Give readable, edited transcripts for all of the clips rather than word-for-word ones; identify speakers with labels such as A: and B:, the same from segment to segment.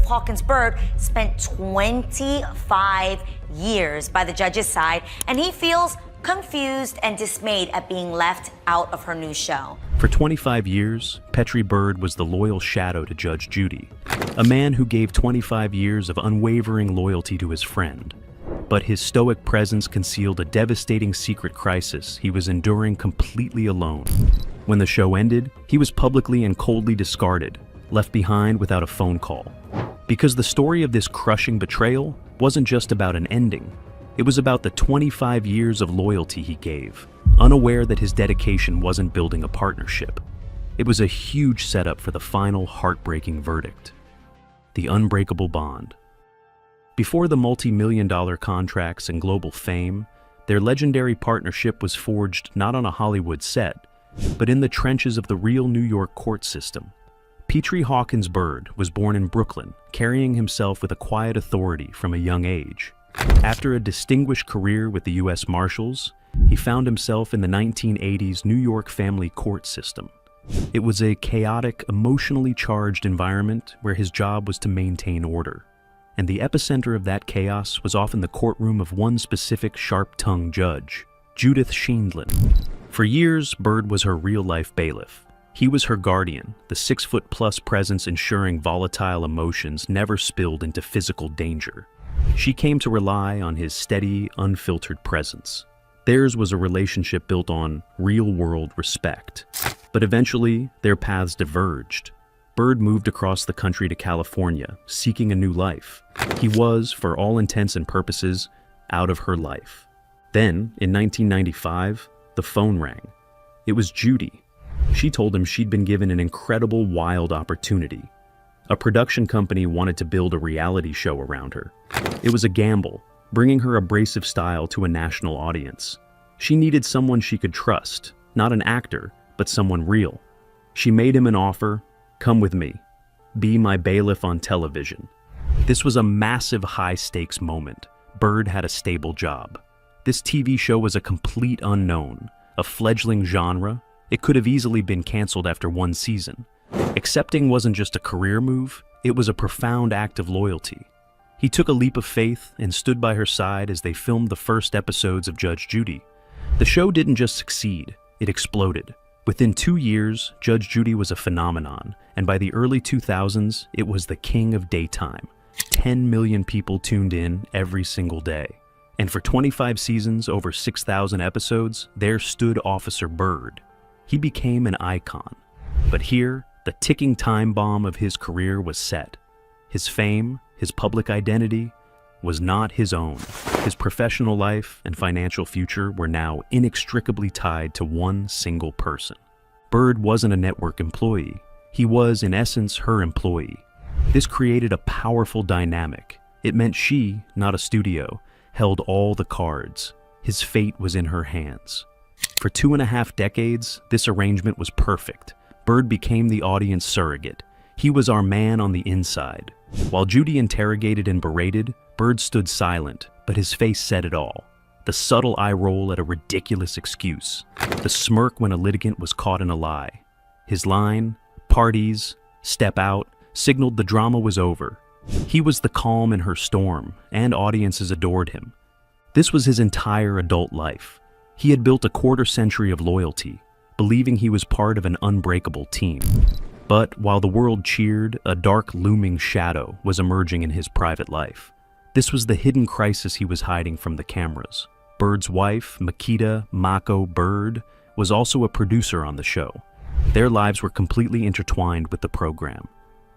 A: Hawkins-Byrd spent 25 years by the judge's side, and he feels confused and dismayed at being left out of her new show.
B: For 25 years, Petri Byrd was the loyal shadow to Judge Judy, a man who gave 25 years of unwavering loyalty to his friend. But his stoic presence concealed a devastating secret crisis he was enduring completely alone. When the show ended, he was publicly and coldly discarded, left behind without a phone call. Because the story of this crushing betrayal wasn't just about an ending. It was about the 25 years of loyalty he gave, unaware that his dedication wasn't building a partnership. It was a huge setup for the final heartbreaking verdict: the unbreakable bond. Before the multi-million-dollar contracts and global fame, their legendary partnership was forged not on a Hollywood set, but in the trenches of the real New York court system. Petri Hawkins-Byrd was born in Brooklyn, carrying himself with a quiet authority from a young age. After a distinguished career with the U.S. Marshals, he found himself in the 1980s New York family court system. It was a chaotic, emotionally charged environment where his job was to maintain order. And the epicenter of that chaos was often the courtroom of one specific sharp-tongued judge, Judy Sheindlin. For years, Byrd was her real-life bailiff. He was her guardian, the 6-foot-plus presence ensuring volatile emotions never spilled into physical danger. She came to rely on his steady, unfiltered presence. Theirs was a relationship built on real-world respect. But eventually, their paths diverged. Byrd moved across the country to California, seeking a new life. He was, for all intents and purposes, out of her life. Then, in 1995, the phone rang. It was Judy. She told him she'd been given an incredible, wild opportunity. A production company wanted to build a reality show around her. It was a gamble, bringing her abrasive style to a national audience. She needed someone she could trust, not an actor, but someone real. She made him an offer: come with me. Be my bailiff on television. This was a massive high-stakes moment. Byrd had a stable job. This TV show was a complete unknown, a fledgling genre. It could have easily been canceled after one season. Accepting wasn't just a career move, it was a profound act of loyalty. He took a leap of faith and stood by her side as they filmed the first episodes of Judge Judy. The show didn't just succeed, it exploded. Within 2 years, Judge Judy was a phenomenon, and by the early 2000s, it was the king of daytime. 10 million people tuned in every single day. And for 25 seasons, over 6,000 episodes, there stood Officer Byrd. He became an icon. But here, the ticking time bomb of his career was set. His fame, his public identity, was not his own. His professional life and financial future were now inextricably tied to one single person. Byrd wasn't a network employee. He was, in essence, her employee. This created a powerful dynamic. It meant she, not a studio, held all the cards. His fate was in her hands. For 2.5 decades, this arrangement was perfect. Byrd became the audience surrogate. He was our man on the inside. While Judy interrogated and berated, Byrd stood silent, but his face said it all. The subtle eye roll at a ridiculous excuse. The smirk when a litigant was caught in a lie. His line, "Parties, step out," signaled the drama was over. He was the calm in her storm, and audiences adored him. This was his entire adult life. He had built a quarter-century of loyalty, believing he was part of an unbreakable team. But while the world cheered, a dark looming shadow was emerging in his private life. This was the hidden crisis he was hiding from the cameras. Byrd's wife, Makita Mako Byrd, was also a producer on the show. Their lives were completely intertwined with the program.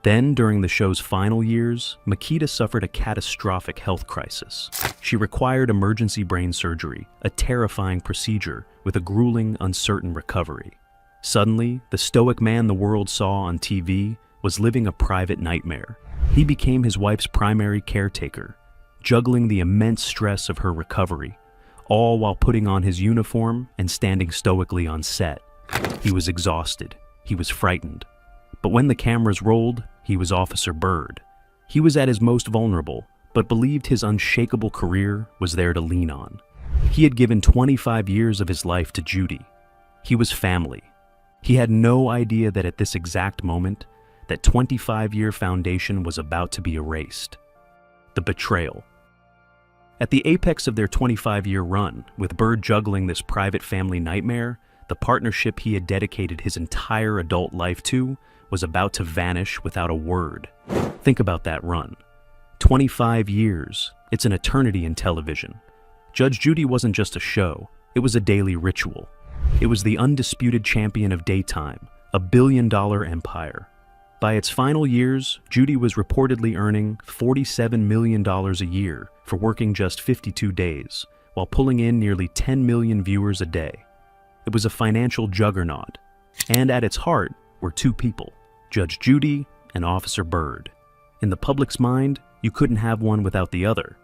B: Then, during the show's final years, Makita suffered a catastrophic health crisis. She required emergency brain surgery, a terrifying procedure with a grueling, uncertain recovery. Suddenly, the stoic man the world saw on TV was living a private nightmare. He became his wife's primary caretaker, juggling the immense stress of her recovery, all while putting on his uniform and standing stoically on set. He was exhausted. He was frightened. But when the cameras rolled, he was Officer Byrd. He was at his most vulnerable, but believed his unshakable career was there to lean on. He had given 25 years of his life to Judy. He was family. He had no idea that at this exact moment, that 25-year foundation was about to be erased. The betrayal. At the apex of their 25-year run, with Byrd juggling this private family nightmare, the partnership he had dedicated his entire adult life to was about to vanish without a word. Think about that run. 25 years. It's an eternity in television. Judge Judy wasn't just a show. It was a daily ritual. It was the undisputed champion of daytime, a billion-dollar empire. By its final years, Judy was reportedly earning $47 million a year for working just 52 days, while pulling in nearly 10 million viewers a day. It was a financial juggernaut. And at its heart were two people, Judge Judy and Officer Byrd. In the public's mind, you couldn't have one without the other.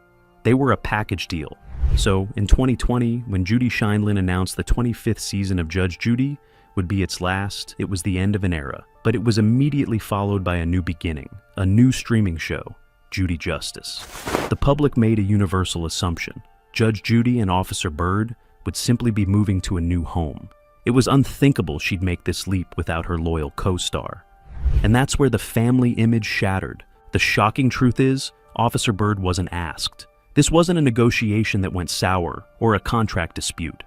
B: They were a package deal. So, in 2020, when Judy Sheindlin announced the 25th season of Judge Judy would be its last, it was the end of an era. But it was immediately followed by a new beginning, a new streaming show, Judy Justice. The public made a universal assumption. Judge Judy and Officer Byrd would simply be moving to a new home. It was unthinkable she'd make this leap without her loyal co-star. And that's where the family image shattered. The shocking truth is, Officer Byrd wasn't asked. This wasn't a negotiation that went sour or a contract dispute.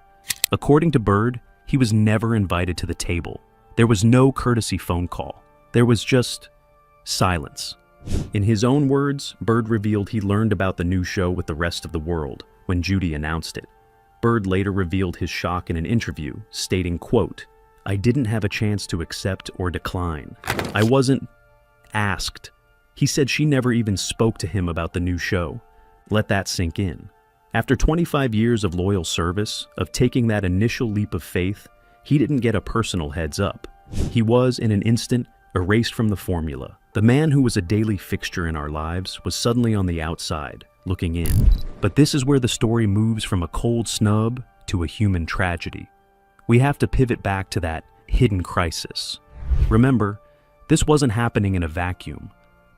B: According to Byrd, he was never invited to the table. There was no courtesy phone call. There was just silence. In his own words, Byrd revealed he learned about the new show with the rest of the world when Judy announced it. Byrd later revealed his shock in an interview, stating, quote, "I didn't have a chance to accept or decline. I wasn't asked." He said she never even spoke to him about the new show. Let that sink in. After 25 years of loyal service, of taking that initial leap of faith, he didn't get a personal heads up. He was, in an instant, erased from the formula. The man who was a daily fixture in our lives was suddenly on the outside, looking in. But this is where the story moves from a cold snub to a human tragedy. We have to pivot back to that hidden crisis. Remember, this wasn't happening in a vacuum.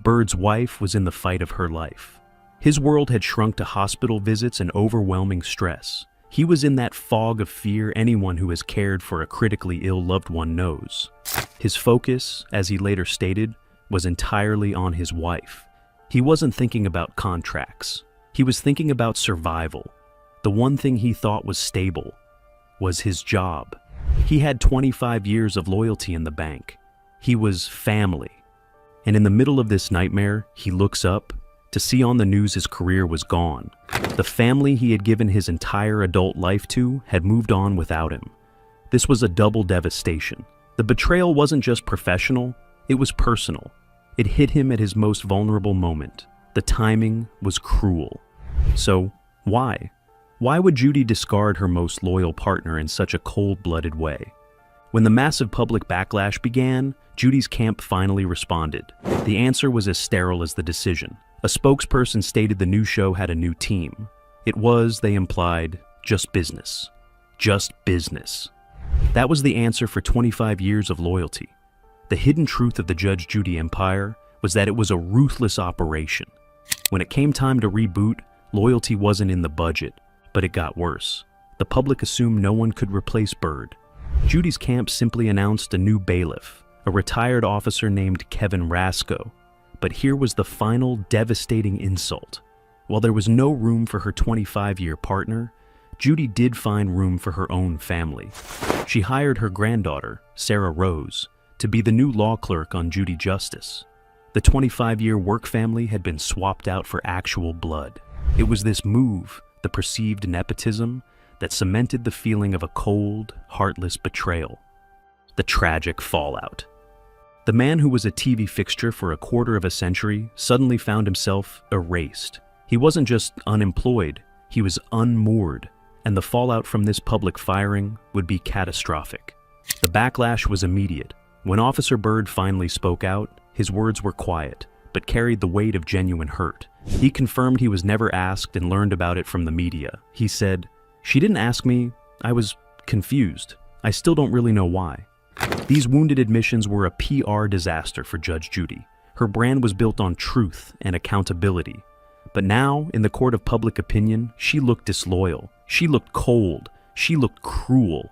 B: Byrd's wife was in the fight of her life. His world had shrunk to hospital visits and overwhelming stress. He was in that fog of fear anyone who has cared for a critically ill loved one knows. His focus, as he later stated, was entirely on his wife. He wasn't thinking about contracts. He was thinking about survival. The one thing he thought was stable was his job. He had 25 years of loyalty in the bank. He was family. And in the middle of this nightmare, he looks up to see on the news his career was gone. The family he had given his entire adult life to had moved on without him. This was a double devastation. The betrayal wasn't just professional, it was personal. It hit him at his most vulnerable moment. The timing was cruel. So, why? Why would Judy discard her most loyal partner in such a cold-blooded way? When the massive public backlash began, Judy's camp finally responded. The answer was as sterile as the decision. A spokesperson stated the new show had a new team. It was, they implied, just business. Just business. That was the answer for 25 years of loyalty. The hidden truth of the Judge Judy empire was that it was a ruthless operation. When it came time to reboot, loyalty wasn't in the budget, but it got worse. The public assumed no one could replace Byrd. Judy's camp simply announced a new bailiff, a retired officer named Kevin Rasco. But here was the final devastating insult. While there was no room for her 25-year partner, Judy did find room for her own family. She hired her granddaughter, Sarah Rose, to be the new law clerk on Judy Justice. The 25-year work family had been swapped out for actual blood. It was this move, the perceived nepotism, that cemented the feeling of a cold, heartless betrayal. The tragic fallout. The man who was a TV fixture for a quarter of a century suddenly found himself erased. He wasn't just unemployed, he was unmoored, and the fallout from this public firing would be catastrophic. The backlash was immediate. When Officer Byrd finally spoke out, his words were quiet, but carried the weight of genuine hurt. He confirmed he was never asked and learned about it from the media. He said, "She didn't ask me. I was confused. I still don't really know why." These wounded admissions were a PR disaster for Judge Judy. Her brand was built on truth and accountability. But now, in the court of public opinion, she looked disloyal. She looked cold. She looked cruel.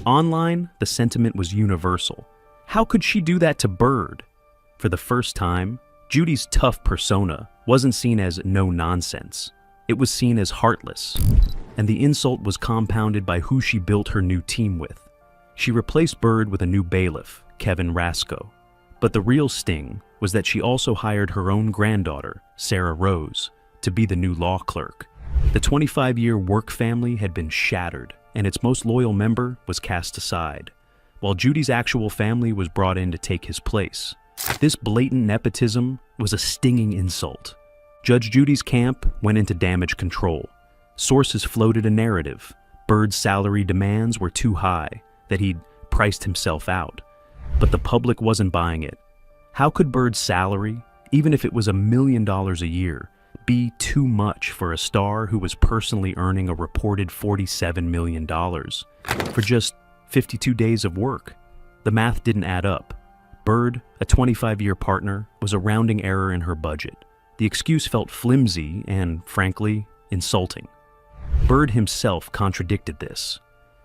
B: Online, the sentiment was universal. How could she do that to Byrd? For the first time, Judy's tough persona wasn't seen as no-nonsense. It was seen as heartless. And the insult was compounded by who she built her new team with. She replaced Byrd with a new bailiff, Kevin Rasco. But the real sting was that she also hired her own granddaughter, Sarah Rose, to be the new law clerk. The 25-year work family had been shattered, and its most loyal member was cast aside, while Judy's actual family was brought in to take his place. This blatant nepotism was a stinging insult. Judge Judy's camp went into damage control. Sources floated a narrative. Byrd's salary demands were too high, that he'd priced himself out. But the public wasn't buying it. How could Byrd's salary, even if it was $1 million a year, be too much for a star who was personally earning a reported $47 million for just 52 days of work? The math didn't add up. Byrd, a 25-year partner, was a rounding error in her budget. The excuse felt flimsy and, frankly, insulting. Byrd himself contradicted this.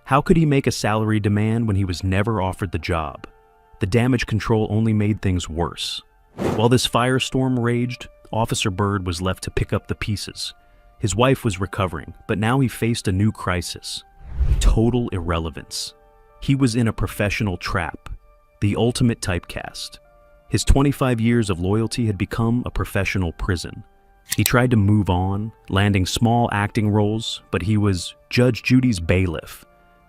B: How could he make a salary demand when he was never offered the job? The damage control only made things worse. While this firestorm raged, Officer Byrd was left to pick up the pieces. His wife was recovering, but now he faced a new crisis. Total irrelevance. He was in a professional trap, the ultimate typecast. His 25 years of loyalty had become a professional prison. He tried to move on, landing small acting roles, but he was Judge Judy's bailiff.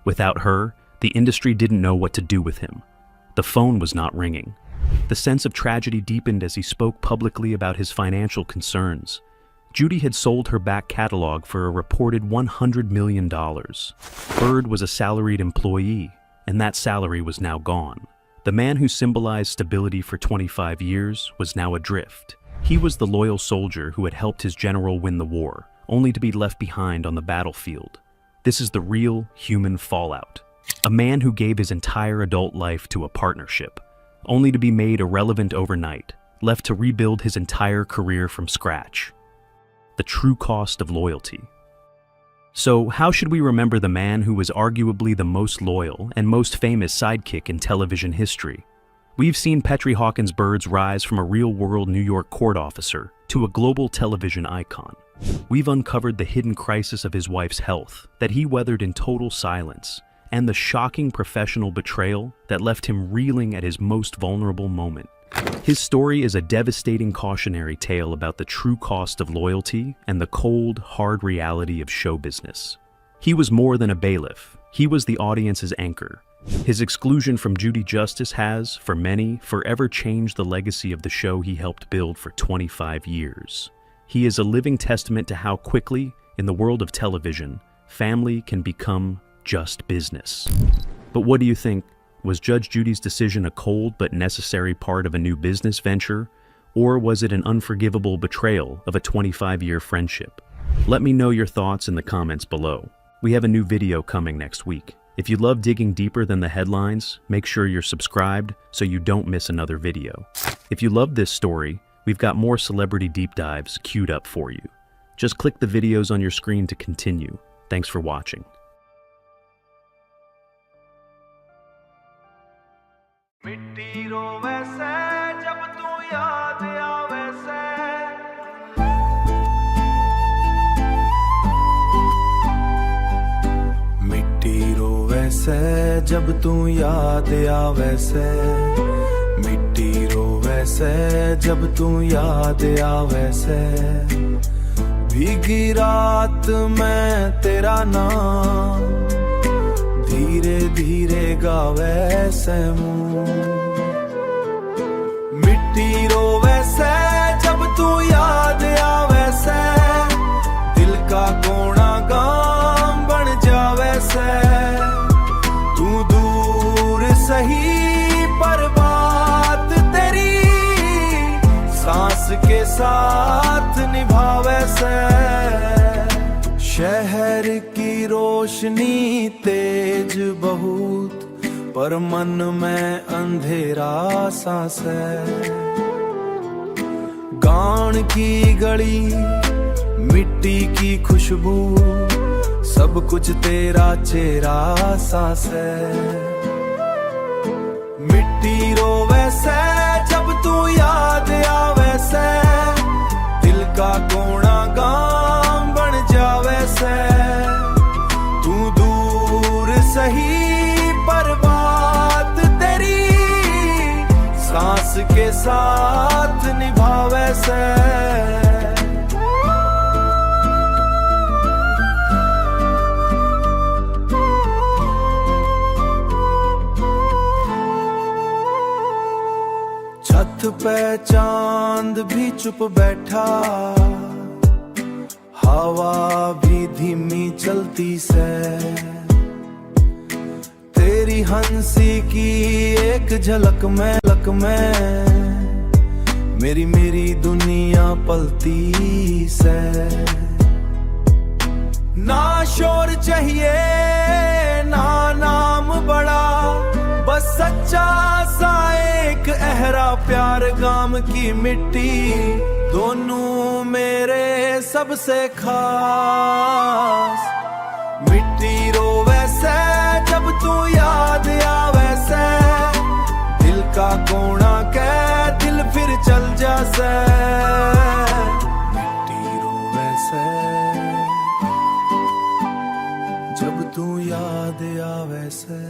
B: Without her, the industry didn't know what to do with him. The phone was not ringing. The sense of tragedy deepened as he spoke publicly about his financial concerns. Judy had sold her back catalog for a reported $100 million. Byrd was a salaried employee, and that salary was now gone. The man who symbolized stability for 25 years was now adrift. He was the loyal soldier who had helped his general win the war, only to be left behind on the battlefield. This is the real human fallout. A man who gave his entire adult life to a partnership, only to be made irrelevant overnight, left to rebuild his entire career from scratch. The true cost of loyalty. So, how should we remember the man who was arguably the most loyal and most famous sidekick in television history? We've seen Petri Hawkins-Byrd's rise from a real-world New York court officer to a global television icon. We've uncovered the hidden crisis of his wife's health that he weathered in total silence, and the shocking professional betrayal that left him reeling at his most vulnerable moment. His story is a devastating cautionary tale about the true cost of loyalty and the cold, hard reality of show business. He was more than a bailiff. He was the audience's anchor. His exclusion from Judy Justice has, for many, forever changed the legacy of the show he helped build for 25 years. He is a living testament to how quickly, in the world of television, family can become just business. But what do you think? Was Judge Judy's decision a cold but necessary part of a new business venture, or was it an unforgivable betrayal of a 25-year friendship? Let me know your thoughts in the comments below. We have a new video coming next week. If you love digging deeper than the headlines, make sure you're subscribed so you don't miss another video. If you love this story, we've got more celebrity deep dives queued up for you. Just click the videos on your screen to continue. Thanks for watching.
C: मिट्टी रोवे से जब तू याद आवे से मिट्टी रोवे से जब तू याद आवे से मिट्टी रोवे से जब तू याद आवे से भीगी रात में तेरा नाम धीरे धीरे गावे से मुँह मिट्टी रोवे से जब तू याद आवे से दिल का कोना गाम बन जावे से तू दूर सही पर बात तेरी सांस के साथ निभावे से शहर की रोशनी तेज बहुत पर मन में अंधेरा सांस है गान की गली मिट्टी की खुशबू सब कुछ तेरा चेहरा सांस है मिट्टी रोवे से जब तू का कोना गाम बन जावे से तू दूर सही पर बात तेरी सांस के साथ निभावे से छत पे चांद भी चुप बैठा हवा भी धीमी चलती से तेरी हंसी की एक झलक में मेरी दुनिया पलती से ना शोर चाहिए ना नाम बड़ा बस सच्चा सा एक अहरा प्यार गाम की मिट्टी दोनों मेरे सबसे खास मिट्टी रोवे से जब तू याद आवे से दिल का कोना के दिल फिर चल जा से मिट्टी रोवे से जब तू याद आवे से